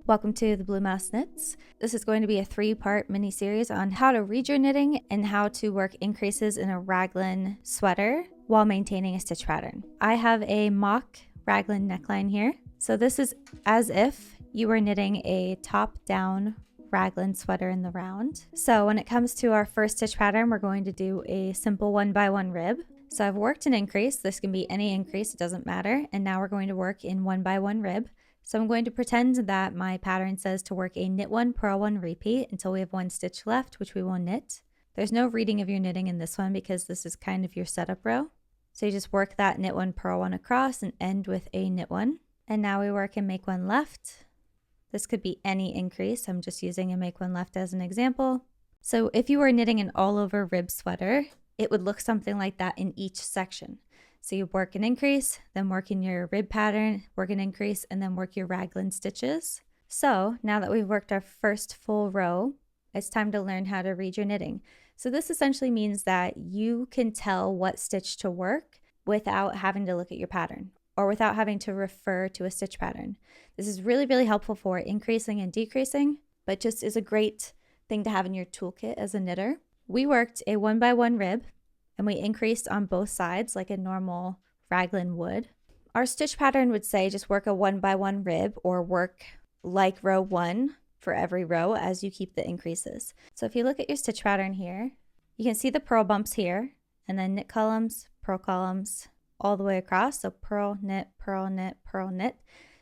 Welcome to the Blue Mouse Knits. This is going to be a 3-part mini series on how to read your knitting and how to work increases in a raglan sweater while maintaining a stitch pattern. I have a mock raglan neckline here. So this is as if you were knitting a top-down raglan sweater in the round. So when it comes to our first stitch pattern, we're going to do a simple 1x1 rib. So I've worked an increase. This can be any increase, it doesn't matter. And now we're going to work in 1x1 rib. So I'm going to pretend that my pattern says to work a knit 1, purl 1, repeat until we have 1 stitch left, which we will knit. There's no reading of your knitting in this one because this is kind of your setup row. So you just work that knit 1, purl 1 across and end with a knit 1. And now we work and make 1 left. This could be any increase. I'm just using a make 1 left as an example. So if you were knitting an all over rib sweater, it would look something like that in each section. So you work an increase, then work in your rib pattern, work an increase, and then work your raglan stitches. So now that we've worked our first full row, it's time to learn how to read your knitting. So this essentially means that you can tell what stitch to work without having to look at your pattern or without having to refer to a stitch pattern. This is really, really helpful for increasing and decreasing, but just is a great thing to have in your toolkit as a knitter. We worked a 1x1 rib and we increased on both sides like a normal raglan would. Our stitch pattern would say just work a 1x1 rib or work like row 1 for every row as you keep the increases. So if you look at your stitch pattern here, you can see the purl bumps here and then knit columns, purl columns all the way across. So purl, knit, purl, knit, purl, knit.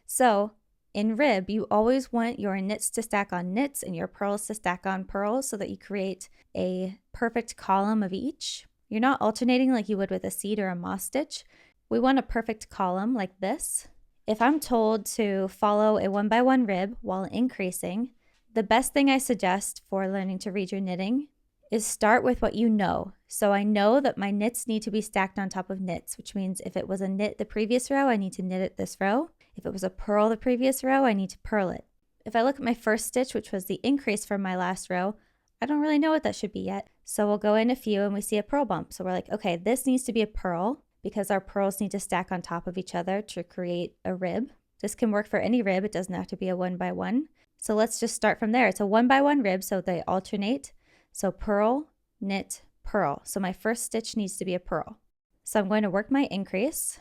So in rib, you always want your knits to stack on knits and your purls to stack on purls so that you create a perfect column of each. You're not alternating like you would with a seed or a moss stitch. We want a perfect column like this. If I'm told to follow a 1x1 rib while increasing, the best thing I suggest for learning to read your knitting is start with what you know. So I know that my knits need to be stacked on top of knits, which means if it was a knit the previous row, I need to knit it this row. If it was a purl the previous row, I need to purl it. If I look at my first stitch, which was the increase from my last row, I don't really know what that should be yet. So we'll go in a few and we see a purl bump. So we're like, okay, this needs to be a purl because our purls need to stack on top of each other to create a rib. This can work for any rib. It doesn't have to be a 1x1. So let's just start from there. It's a 1x1 rib, so they alternate. So purl, knit, purl. So my first stitch needs to be a purl. So I'm going to work my increase.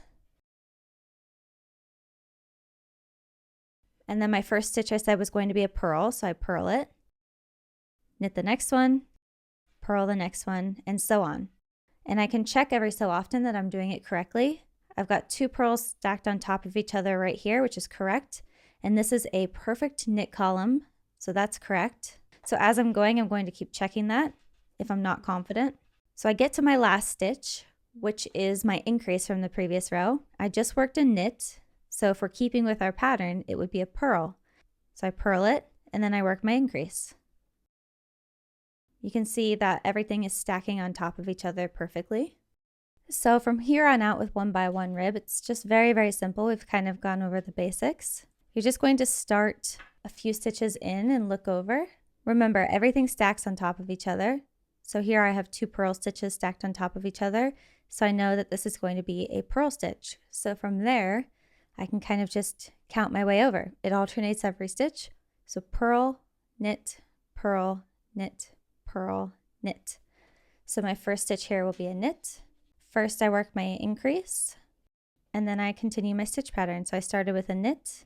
And then my first stitch I said was going to be a purl, so I purl it. Knit the next one, purl the next one, and so on. And I can check every so often that I'm doing it correctly. I've got 2 purls stacked on top of each other right here, which is correct. And this is a perfect knit column, so that's correct. So as I'm going to keep checking that if I'm not confident. So I get to my last stitch, which is my increase from the previous row. I just worked a knit, so if we're keeping with our pattern, it would be a purl. So I purl it, and then I work my increase. You can see that everything is stacking on top of each other perfectly. So from here on out with 1x1 rib, it's just very, very simple. We've kind of gone over the basics. You're just going to start a few stitches in and look over. Remember, everything stacks on top of each other. So here I have 2 purl stitches stacked on top of each other. So I know that this is going to be a purl stitch. So from there, I can kind of just count my way over. It alternates every stitch. So purl, knit, purl, knit, purl, knit. So my first stitch here will be a knit. First I work my increase and then I continue my stitch pattern. So I started with a knit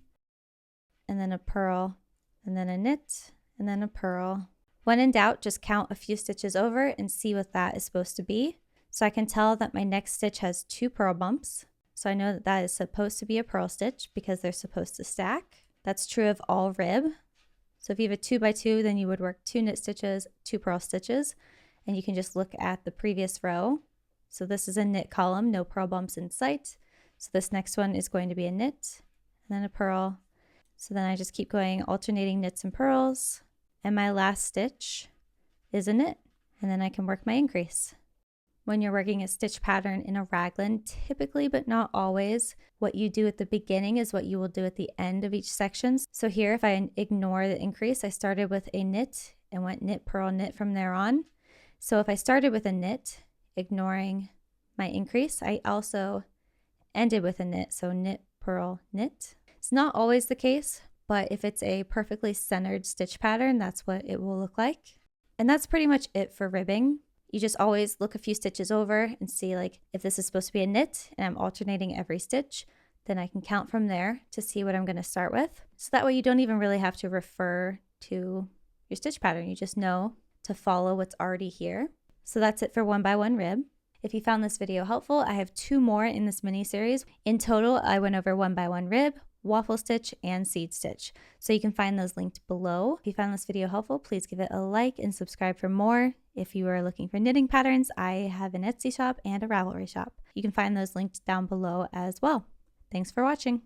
and then a purl and then a knit and then a purl. When in doubt, just count a few stitches over and see what that is supposed to be. So I can tell that my next stitch has 2 purl bumps. So I know that that is supposed to be a purl stitch because they're supposed to stack. That's true of all rib. So if you have a 2x2, then you would work 2 knit stitches, 2 purl stitches, and you can just look at the previous row. So this is a knit column, no purl bumps in sight. So this next one is going to be a knit and then a purl. So then I just keep going, alternating knits and purls. And my last stitch is a knit, and then I can work my increase. When you're working a stitch pattern in a raglan, typically but not always, what you do at the beginning is what you will do at the end of each section. So here, if I ignore the increase, I started with a knit and went knit, purl, knit from there on. So if I started with a knit, ignoring my increase, I also ended with a knit. So knit, purl, knit. It's not always the case, but if it's a perfectly centered stitch pattern, that's what it will look like. And that's pretty much it for ribbing. You just always look a few stitches over and see like if this is supposed to be a knit and I'm alternating every stitch, then I can count from there to see what I'm going to start with. So that way you don't even really have to refer to your stitch pattern. You just know to follow what's already here. So that's it for 1x1 rib. If you found this video helpful, I have 2 more in this mini series. In total, I went over 1x1 rib, waffle stitch, and seed stitch. So you can find those linked below. If you found this video helpful, please give it a like and subscribe for more. If you are looking for knitting patterns, I have an Etsy shop and a Ravelry shop. You can find those linked down below as well. Thanks for watching.